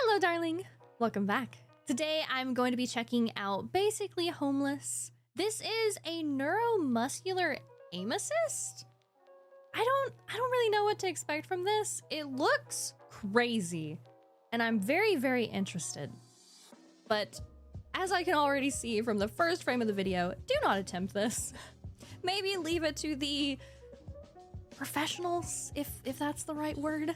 Hello, darling. Welcome back. Today, I'm going to be checking out Basically Homeless. This is a neuromuscular aim assist. I don't really know what to expect from this. It looks crazy, and I'm very, very interested. But as I can already see from the first frame of the video, do not attempt this. Maybe leave it to the professionals, if that's the right word.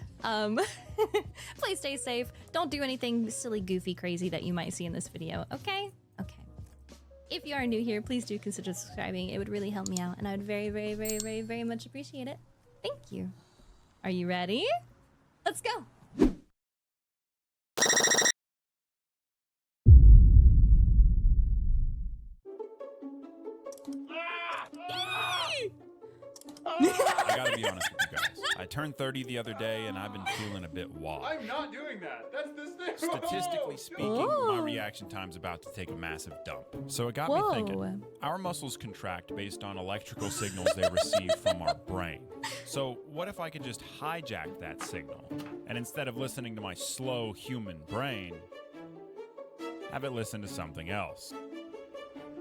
Please stay safe. Don't do anything silly, goofy, crazy that you might see in this video, okay? Okay. If you are new here, please do consider subscribing. It would really help me out, and I would very, very, very, very, very much appreciate it. Thank you. Are you ready? Let's go. I gotta be honest with you guys. I turned 30 the other day and I've been feeling a bit wog. I'm not doing that. That's this thing. Statistically speaking, my reaction time's about to take a massive dump. So it got me thinking. Our muscles contract based on electrical signals they receive from our brain. So what if I could just hijack that signal and instead of listening to my slow human brain, have it listen to something else?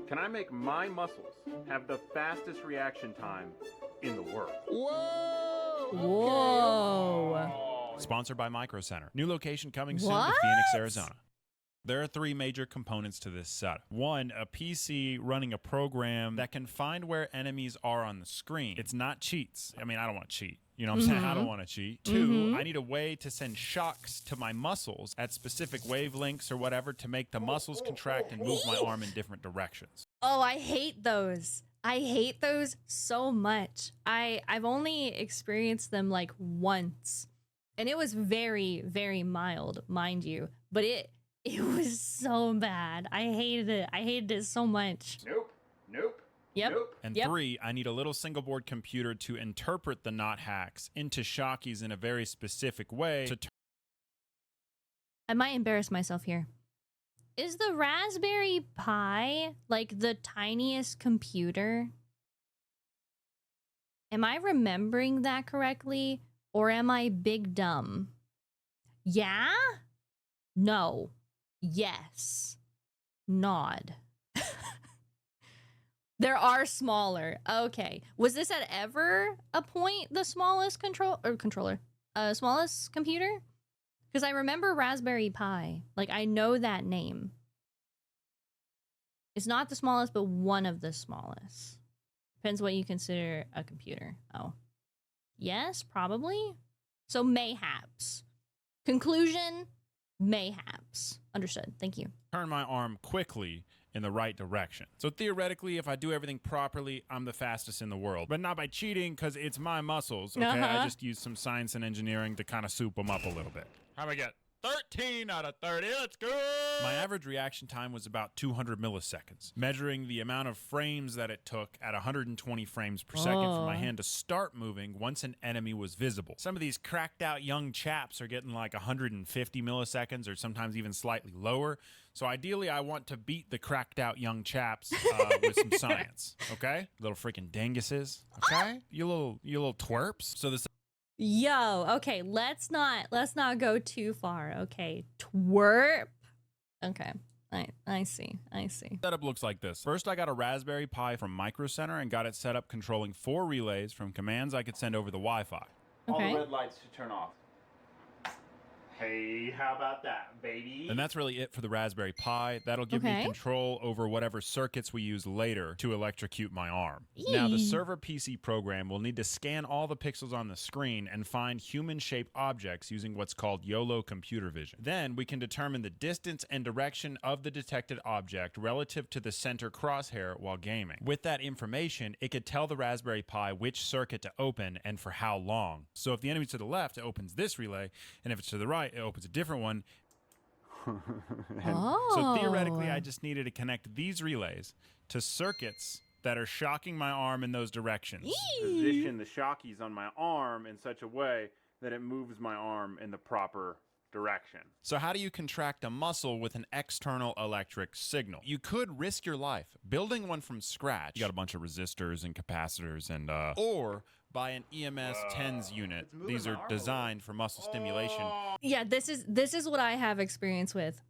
Can I make my muscles have the fastest reaction time in the world? Whoa! Whoa! Sponsored by Micro Center. New location coming soon What? to Phoenix, Arizona. There are three major components to this setup. One, a PC running a program that can find where enemies are on the screen. It's not cheats. I mean, I don't want to cheat. You know what I'm saying? I don't want to cheat. Two, I need a way to send shocks to my muscles at specific wavelengths or whatever to make the muscles contract and move my arm in different directions. Oh, I hate those. I hate those so much. I've only experienced them like once, and it was very, very mild, mind you, but it was so bad. I hated it. I hated it so much. Nope. Nope. Yep. Nope. And three, I need a little single board computer to interpret the not hacks into shockies in a very specific way to I might embarrass myself here. Is the Raspberry Pi like the tiniest computer? Am I remembering that correctly? Or am I big dumb? Yeah? No. Yes. Nod. There are smaller. Okay. Was this at ever a point the smallest smallest computer? Because I remember Raspberry Pi. Like, I know that name. It's not the smallest, but one of the smallest. Depends what you consider a computer. Oh. Yes, probably. So, mayhaps. Conclusion, mayhaps. Understood. Thank you. turn my arm quickly in the right direction. So theoretically, if I do everything properly, I'm the fastest in the world. But not by cheating, because it's my muscles, okay? I just use some science and engineering to kind of soup them up a little bit. How'd I get? 13 out of 30, let's go! My average reaction time was about 200 milliseconds, measuring the amount of frames that it took at 120 frames per second for my hand to start moving once an enemy was visible. Some of these cracked out young chaps are getting like 150 milliseconds or sometimes even slightly lower. So ideally, I want to beat the cracked out young chaps with some science, okay? Little freaking dinguses, okay? You little twerps. So this Yo, okay, let's not go too far. Okay, twerp. Okay, I see. setup looks like this. First, I got a Raspberry Pi from Micro Center and got it set up controlling 4 relays from commands I could send over the Wi-Fi. Okay. All the red lights should turn off. Hey, how about that, baby? And that's really it for the Raspberry Pi. That'll give me control over whatever circuits we use later to electrocute my arm. Now, the server PC program will need to scan all the pixels on the screen and find human-shaped objects using what's called YOLO computer vision. Then we can determine the distance and direction of the detected object relative to the center crosshair while gaming. With that information, it could tell the Raspberry Pi which circuit to open and for how long. So if the enemy's to the left, it opens this relay, and if it's to the right, it opens a different one. So theoretically, I just needed to connect these relays to circuits that are shocking my arm in those directions. Position the shockies on my arm in such a way that it moves my arm in the proper direction. So how do you contract a muscle with an external electric signal? You could risk your life building one from scratch. You got a bunch of resistors and capacitors and or buy an EMS TENS unit. These are designed for muscle stimulation. Yeah, this is what I have experience with.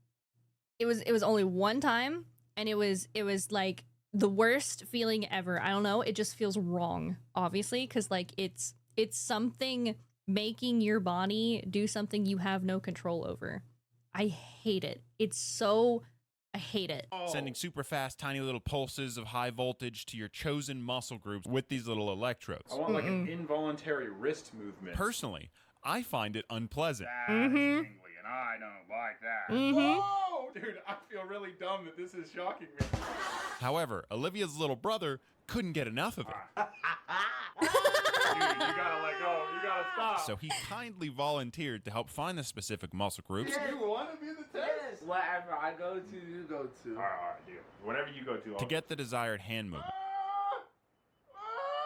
It was only one time, and it was like the worst feeling ever. I don't know, it just feels wrong, obviously, because like it's something making your body do something you have no control over. I hate it. I hate it. Sending super fast, tiny little pulses of high voltage to your chosen muscle groups with these little electrodes. I want like an involuntary wrist movement. Personally, I find it unpleasant. That's tingly, and I don't like that. Whoa, dude, I feel really dumb that this is shocking me. However, Olivia's little brother couldn't get enough of it. Dude, you gotta let go. You gotta stop. So he kindly volunteered to help find the specific muscle groups. You want to be the test? Yes, whatever I go to, you go to. All right, dude. Whatever you go to. To get the desired hand movement.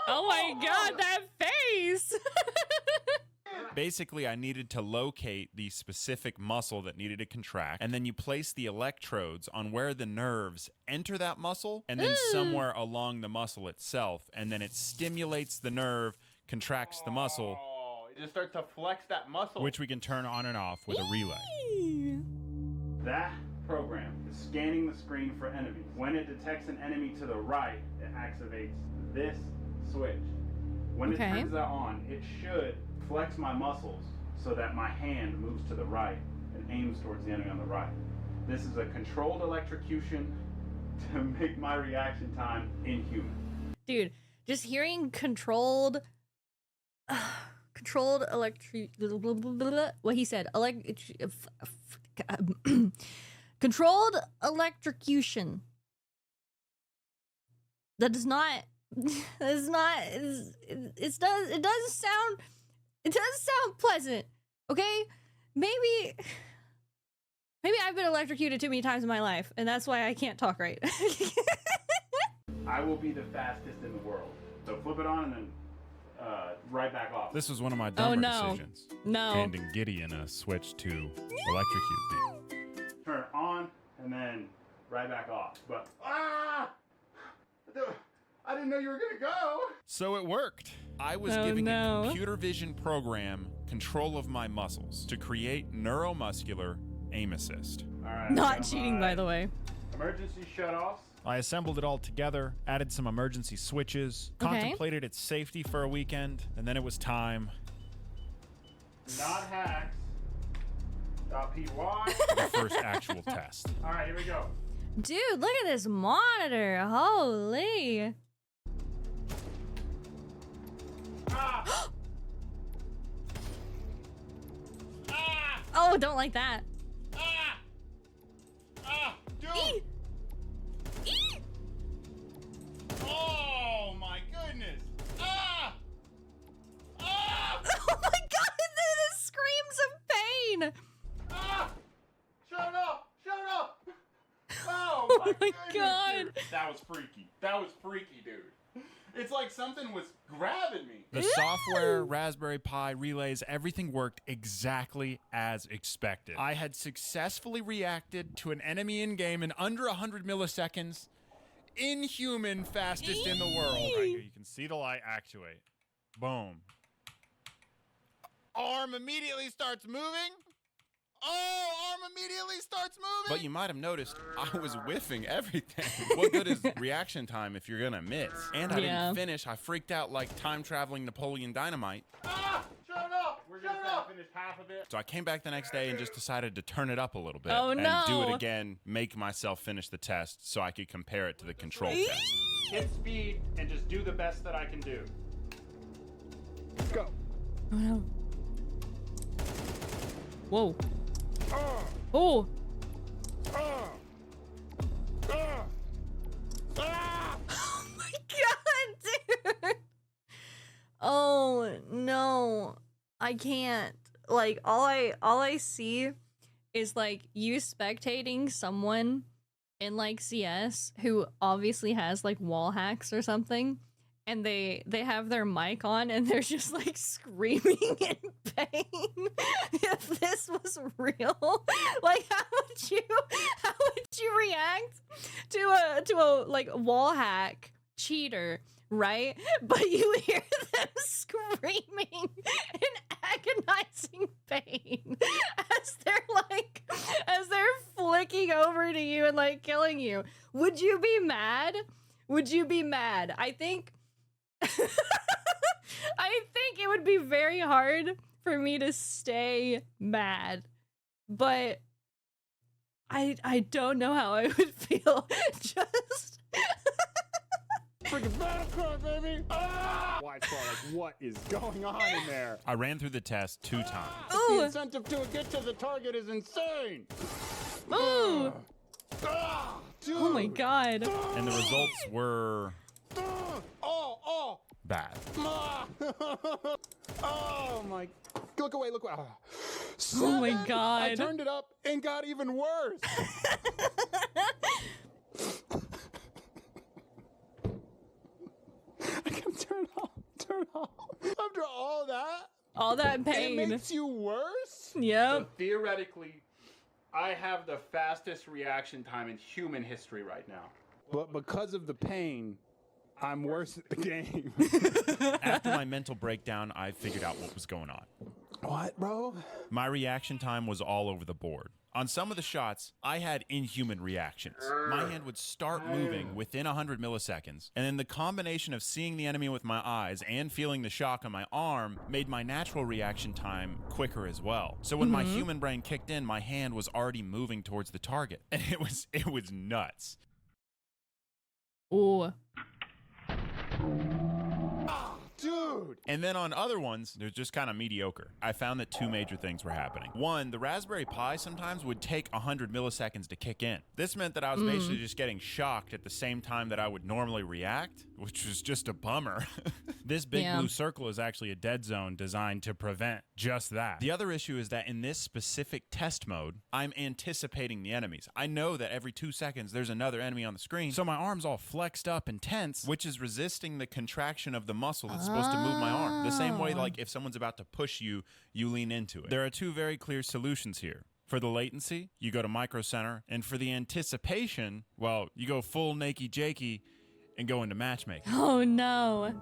Oh my god, that face! Basically, I needed to locate the specific muscle that needed to contract, and then you place the electrodes on where the nerves enter that muscle, and then somewhere along the muscle itself, and then it stimulates the nerve, contracts the muscle, You just start to flex that muscle. which we can turn on and off with a relay. That program is scanning the screen for enemies. When it detects an enemy to the right, it activates this switch. When it turns that on, it should flex my muscles so that my hand moves to the right and aims towards the enemy on the right. This is a controlled electrocution to make my reaction time inhuman. Dude, just hearing controlled what he said, controlled electrocution. It doesn't sound pleasant. Okay? Maybe I've been electrocuted too many times in my life, and that's why I can't talk right. I will be the fastest in the world. So flip it on and then right back off. This was one of my dumber decisions. No. Handing Gideon a switch to electrocute me. Turn on and then right back off. But I didn't know you were gonna go. So it worked. I was giving a computer vision program control of my muscles to create neuromuscular aim assist. All right, Not cheating, by the way. Emergency shutoffs. I assembled it all together, added some emergency switches, contemplated its safety for a weekend, and then it was time. Not hacks. .py. The first actual test. All right, here we go. Dude, look at this monitor. Holy. Ah! Ah! Oh, don't like that. Ah! Ah! Dude! Eee! Eee! Oh my goodness! Ah! Ah! Oh my god, this screams of pain. Ah! Shut up! Shut up! Oh Oh my, my goodness, god. dude. That was freaky. That was freaky, dude. It's like something was grabbing me. The software, Raspberry Pi, relays, everything worked exactly as expected. I had successfully reacted to an enemy in-game in under 100 milliseconds. Inhuman, fastest in the world. Right here, you can see the light actuate. Boom. Arm immediately starts moving. Oh, arm immediately starts moving. But you might have noticed I was whiffing everything. What good is reaction time if you're gonna miss? And I didn't finish. I freaked out like time-traveling Napoleon Dynamite. Ah! Shut up! We're just gonna finish half of it. So I came back the next day and just decided to turn it up a little bit. Oh, and no. do it again, make myself finish the test so I could compare it to the control test. Hit speed and just do the best that I can do. Go. Oh no. Whoa. Oh. Oh my god, dude. Oh no. I can't. Like all I see is like you spectating someone in like CS who obviously has like wall hacks or something, and they have their mic on and they're just like screaming in pain. If this was real, like how would you react to a like wall hack cheater, right? But you hear them screaming in agonizing pain as they're flicking over to you and like killing you. Would you be mad? Would you be mad? I think I think it would be very hard for me to stay mad, but I don't know how I would feel. Just freaking battle car, baby! Ah! Like, what is going on in there? I ran through the test 2 times. Ooh. The incentive to get to the target is insane. Ooh. Ah, dude. Oh my god. And the results were Oh. bad. Ah. Oh my. Look away. Look away. Ah. Oh my 7? god. I turned it up and got even worse. I can turn it off. After all that? All that pain. It makes you worse? Yep. So theoretically, I have the fastest reaction time in human history right now. But because of the pain, I'm worse at the game. After my mental breakdown, I figured out what was going on. What, bro? My reaction time was all over the board. On some of the shots, I had inhuman reactions. My hand would start moving within 100 milliseconds, and then the combination of seeing the enemy with my eyes and feeling the shock on my arm made my natural reaction time quicker as well. So when my human brain kicked in, my hand was already moving towards the target, and it was nuts. Ooh. Dude! And then on other ones, they're just kind of mediocre. I found that 2 major things were happening. One, the Raspberry Pi sometimes would take 100 milliseconds to kick in. This meant that I was basically just getting shocked at the same time that I would normally react, which was just a bummer. This big blue circle is actually a dead zone designed to prevent just that. The other issue is that in this specific test mode, I'm anticipating the enemies. I know that every 2 seconds there's another enemy on the screen, so my arm's all flexed up and tense, which is resisting the contraction of the muscle that's supposed to move my arm. The same way, like, if someone's about to push you, you lean into it. There are 2 very clear solutions here. For the latency, you go to Micro Center, and for the anticipation, well, you go full nakey jakey and go into matchmaking. Oh no.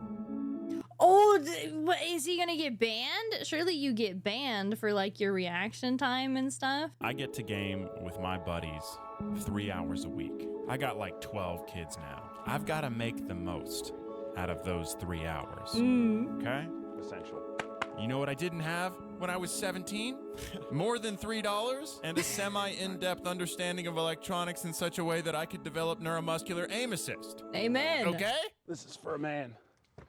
Oh, what, is he gonna get banned? Surely you get banned for like your reaction time and stuff. I get to game with my buddies 3 hours a week. I got like 12 kids now. I've got to make the most out of those 3 hours. Okay? Essential. You know what I didn't have when I was 17? More than $3 and a semi-in-depth understanding of electronics in such a way that I could develop neuromuscular aim assist. Amen. Okay? This is for a man.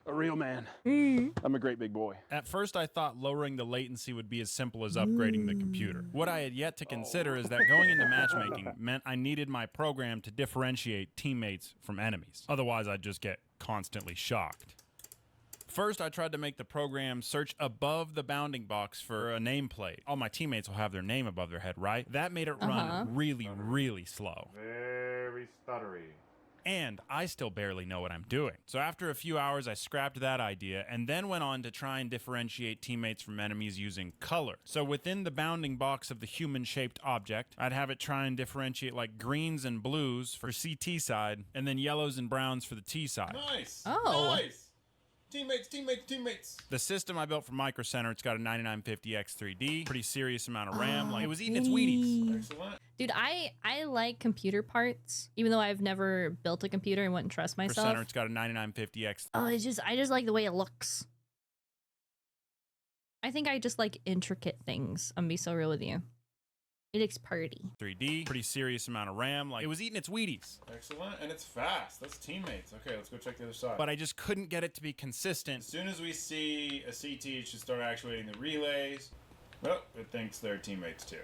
A real man. I'm a great big boy. At first, I thought lowering the latency would be as simple as upgrading the computer. What I had yet to consider is that going into matchmaking meant I needed my program to differentiate teammates from enemies. Otherwise, I'd just get constantly shocked. First, I tried to make the program search above the bounding box for a nameplate. All my teammates will have their name above their head, right? That made it run really, really slow. Very stuttery. And I still barely know what I'm doing. So after a few hours, I scrapped that idea and then went on to try and differentiate teammates from enemies using color. So within the bounding box of the human-shaped object, I'd have it try and differentiate like greens and blues for CT side, and then yellows and browns for the T side. Nice. Oh. Nice. Teammates. The system I built for Micro Center, it's got a 9950X 3D, pretty serious amount of RAM. Like, it was eating its Wheaties. Excellent. Dude, I like computer parts, even though I've never built a computer and wouldn't trust Micro myself. Center, it's got a 9950X. Oh, I just like the way it looks. I think I just like intricate things. I'm gonna be so real with you. It looks pretty. 3D, pretty serious amount of RAM. Like, it was eating its Wheaties. Excellent. And it's fast. That's teammates. Okay, let's go check the other side. But I just couldn't get it to be consistent. As soon as we see a CT, it should start actuating the relays. Oh, it thinks they're teammates too.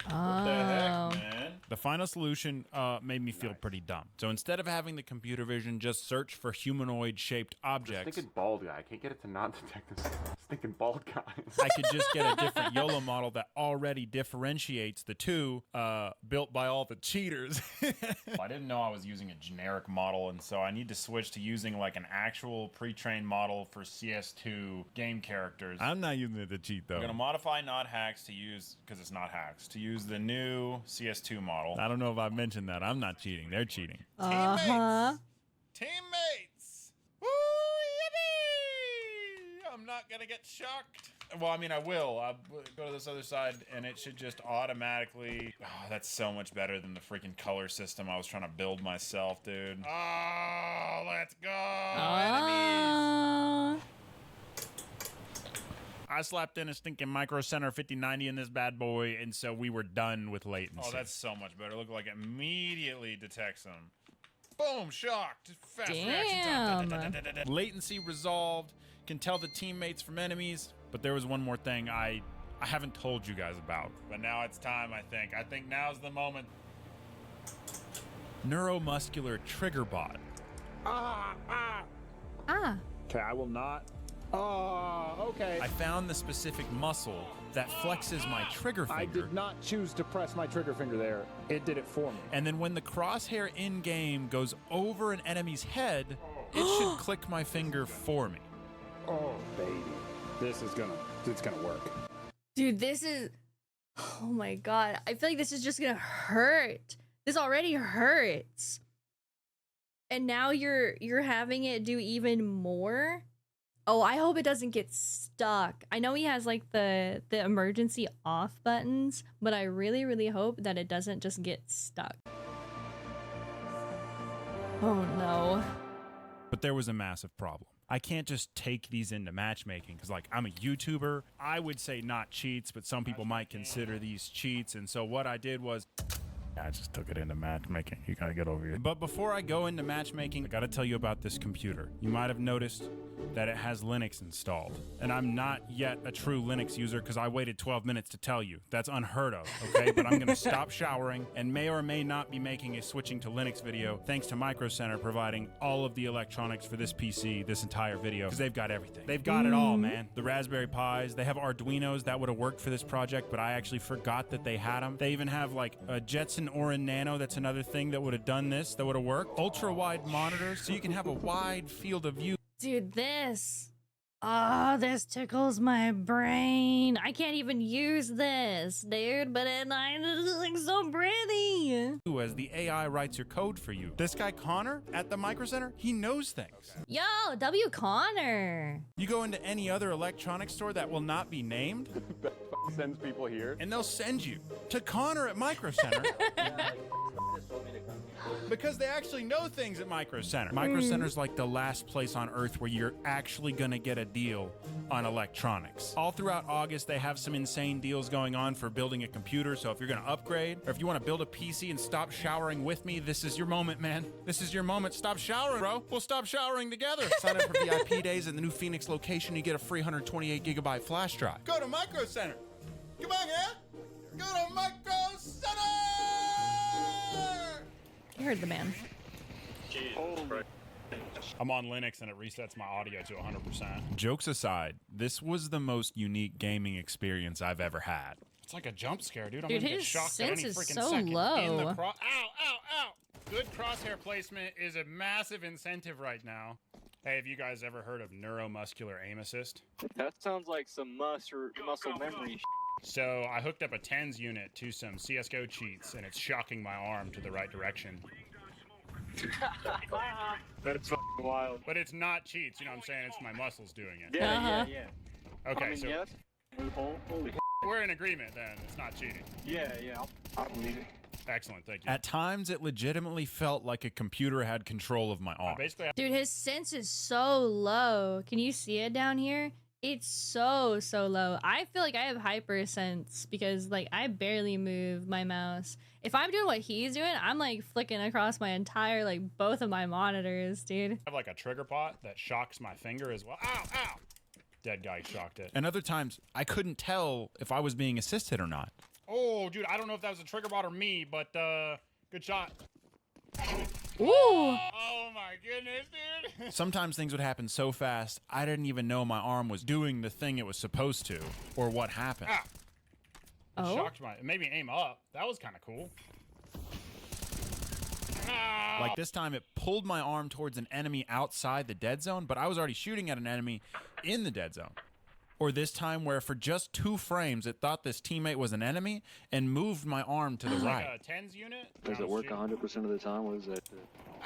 What the heck, man? The final solution made me feel pretty dumb. So instead of having the computer vision just search for humanoid-shaped objects, Stinking bald guy. I can't get it to not detect this stinking bald guy. I could just get a different YOLO model that already differentiates the two, built by all the cheaters. I didn't know I was using a generic model, and so I need to switch to using like an actual pre-trained model for CS2 game characters. I'm not using it to cheat though. I'm gonna modify not hacks to use, because it's not hacks, to use the new CS2 model. I don't know if I've mentioned that. I'm not cheating. They're cheating. Teammates! Woo, yippee! I'm not gonna get shocked. Well, I mean, I will. I'll go to this other side, and it should just automatically... Oh, that's so much better than the freaking color system I was trying to build myself, dude. Oh, let's go! Enemies! I slapped in a stinking Micro Center 5090 in this bad boy, and so we were done with latency. Oh, that's so much better. Look like it immediately detects them. Boom, shocked. Fast reaction time. Latency resolved. Can tell the teammates from enemies. But there was one more thing I haven't told you guys about. But now it's time, I think. I think now's the moment. Neuromuscular Triggerbot. Okay, I will not. Oh, okay. I found the specific muscle that flexes my trigger finger. I did not choose to press my trigger finger there. It did it for me. And then when the crosshair in-game goes over an enemy's head, it should click my finger for me. Oh, baby. It's gonna work. Dude, this is... Oh my god. I feel like this is just gonna hurt. This already hurts. And now you're having it do even more? Oh, I hope it doesn't get stuck. I know he has like the emergency off buttons, but I really, really hope that it doesn't just get stuck. Oh no. But there was a massive problem. I can't just take these into matchmaking because, like, I'm a YouTuber. I would say not cheats, but some people might consider these cheats. And so what I did was I just took it into matchmaking. You gotta get over here. But before I go into matchmaking, I gotta tell you about this computer. You might have noticed that it has Linux installed. And I'm not yet a true Linux user because I waited 12 minutes to tell you. That's unheard of, okay? But I'm gonna stop showering and may or may not be making a switching to Linux video thanks to Micro Center providing all of the electronics for this PC, this entire video, because they've got everything. They've got it all, man. The Raspberry Pis, they have Arduinos that would have worked for this project, but I actually forgot that they had them. They even have like a Jetson Orin Nano, that's another thing that would have done this, that would have worked. Ultra wide monitors, so you can have a wide field of view. Dude, this tickles my brain. I can't even use this, dude, but it looks so pretty. As the AI writes your code for you. This guy Connor at the Micro Center, he knows things. Yo, W. Connor. You go into any other electronics store that will not be named, Sends people here. and they'll send you to Connor at Micro Center. Because they actually know things at Micro Center. Micro Center's like the last place on earth where you're actually gonna get a deal on electronics. All throughout August, they have some insane deals going on for building a computer. So if you're gonna upgrade, or if you wanna build a PC and stop showering with me, this is your moment, man. This is your moment. Stop showering, bro. We'll stop showering together. Sign up for VIP days at the new Phoenix location. You get a free 128 gigabyte flash drive. Go to Micro Center. Come on, yeah? Go to Micro Center! You heard the man. I'm on Linux and it resets my audio to 100%. Jokes aside, this was the most unique gaming experience I've ever had. It's like a jump scare, dude. I'm gonna get shocked at any freaking so second. low. In the ow, ow, ow! Good crosshair placement is a massive incentive right now. Hey, have you guys ever heard of neuromuscular aim assist? That sounds like some muscle memory. So I hooked up a TENS unit to some CSGO cheats, and it's shocking my arm to the right direction. That's fucking wild. But it's not cheats, you know what I'm saying? It's my muscles doing it. Yeah. Okay, I mean, so yes. Holy we're in agreement then. It's not cheating. Yeah, I believe it. Excellent, thank you. At times, it legitimately felt like a computer had control of my arm. Dude, his sense is so low. Can you see it down here? It's so low. I feel like I have hypersense because like I barely move my mouse. If I'm doing what he's doing, I'm like flicking across my entire, like both of my monitors, dude. I have like a Triggerbot that shocks my finger as well. Ow, ow! Dead guy shocked it. And other times, I couldn't tell if I was being assisted or not. Oh, dude, I don't know if that was a Triggerbot or me, but good shot. Ooh. Oh my goodness, dude. Sometimes things would happen so fast, I didn't even know my arm was doing the thing it was supposed to, or what happened. Ah. It shocked my, it made me aim up. That was kind of cool. Ah. Like this time it pulled my arm towards an enemy outside the dead zone, but I was already shooting at an enemy in the dead zone. Or this time where for just 2 frames, it thought this teammate was an enemy and moved my arm to the right. Like a tens unit? Does it work 100% of the time? What is that?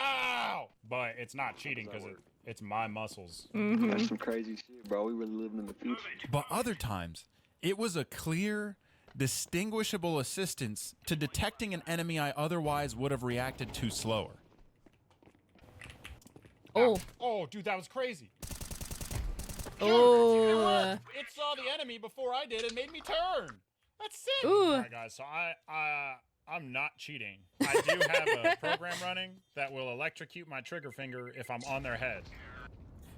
Ow! But it's not cheating because it's my muscles. That's some crazy shit, bro. We really living in the future. But other times, it was a clear, distinguishable assistance to detecting an enemy I otherwise would have reacted to slower. Oh. Oh, dude, that was crazy. Oh. It saw the enemy before I did and made me turn. That's sick. Ooh. All right, guys. So I'm not cheating. I do have a program running that will electrocute my trigger finger if I'm on their head.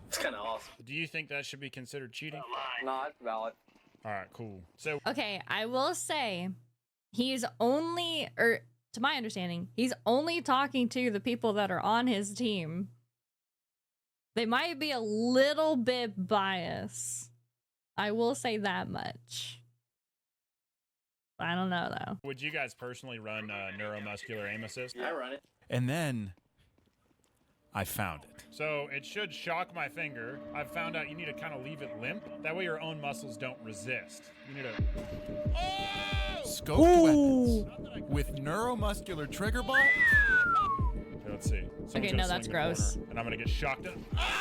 It's kind of awesome. Do you think that should be considered cheating? Not valid. All right, cool. So Okay, I will say he's only, or to my understanding, he's only talking to the people that are on his team. They might be a little bit biased. I will say that much. I don't know, though. would you guys personally run Neuromuscular aim assist? I run it. And then I found it. So it should shock my finger. I've found out you need to kind of leave it limp. That way your own muscles don't resist. You need to... Oh! Scoped weapons with Neuromuscular Triggerbot. Okay, let's see. Someone's Okay, gonna no, that's swing the gross. corner, and I'm gonna get shocked.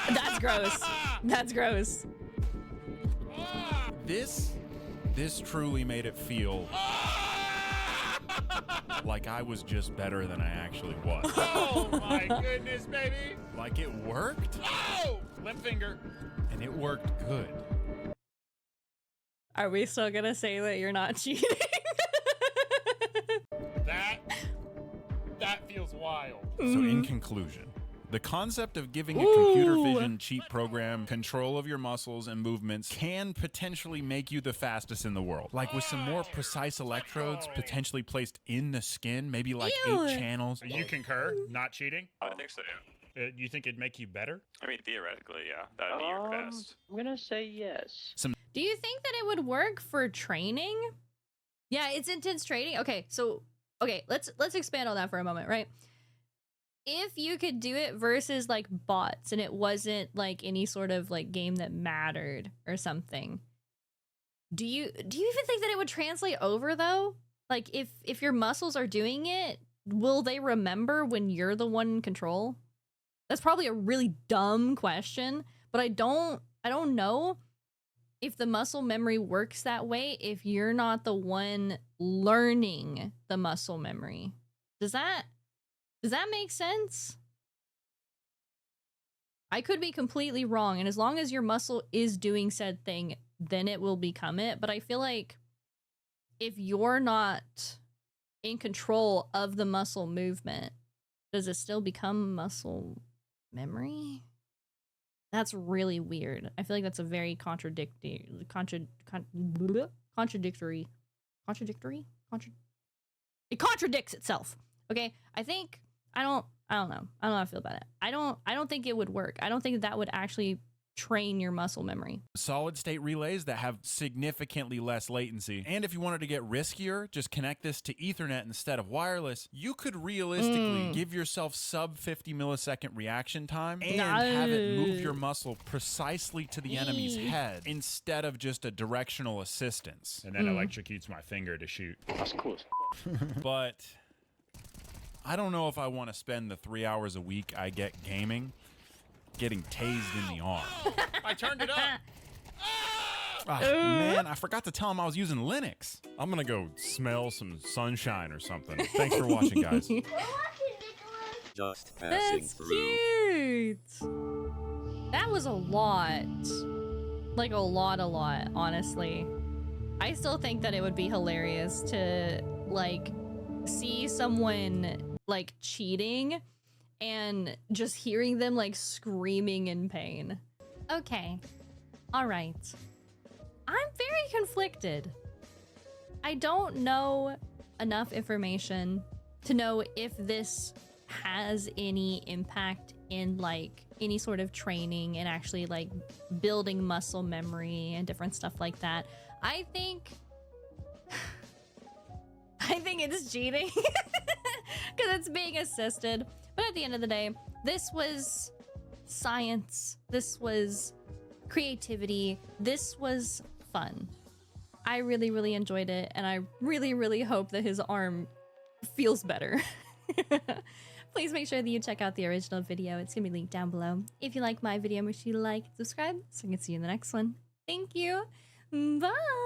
That's gross. That's gross. This truly made it feel like I was just better than I actually was. Oh my goodness, baby! Like it worked? Oh! Limp finger. And it worked good. Are we still gonna say that you're not cheating? That feels wild. So in conclusion, the concept of giving a computer vision cheat program control of your muscles and movements can potentially make you the fastest in the world. Like with some more precise electrodes potentially placed in the skin, maybe like 8 channels. You concur? Not cheating? I think so, yeah. You think it'd make you better? I mean, theoretically, yeah. That'd be your best. I'm gonna say yes. Do you think that it would work for training? Yeah, it's intense training. Okay, so let's expand on that for a moment, right? If you could do it versus like bots and it wasn't like any sort of like game that mattered or something, do you even think that it would translate over though? Like if your muscles are doing it, will they remember when you're the one in control? That's probably a really dumb question, but I don't know if the muscle memory works that way if you're not the one learning the muscle memory. Does that make sense? I could be completely wrong, and as long as your muscle is doing said thing, then it will become it. But I feel like if you're not in control of the muscle movement, does it still become muscle memory? That's really weird. I feel like that's a very contradictory. It contradicts itself. Okay, I don't know. I don't know how I feel about it. I don't think it would work. I don't think that would actually train your muscle memory. Solid state relays that have significantly less latency. And if you wanted to get riskier, just connect this to Ethernet instead of wireless. You could realistically give yourself sub 50 millisecond reaction time and have it move your muscle precisely to the enemy's head instead of just a directional assistance. And then electrocutes my finger to shoot. That's cool. But I don't know if I want to spend the 3 hours a week I get gaming getting tased in the arm. I turned it up. Man, I forgot to tell him I was using Linux. I'm gonna go smell some sunshine or something. Thanks for watching, guys. Just passing That's through. cute. That was a lot. Like a lot, honestly. I still think that it would be hilarious to like see someone like cheating and just hearing them like screaming in pain. Okay. All right. I'm very conflicted. I don't know enough information to know if this has any impact in like any sort of training and actually like building muscle memory and different stuff like that. I think it's cheating because it's being assisted. But at the end of the day, this was science. This was creativity. This was fun. I really, really enjoyed it, and I really, really hope that his arm feels better. Please make sure that you check out the original video. It's gonna be linked down below. If you like my video, make sure you like and subscribe so I can see you in the next one. Thank you. Bye.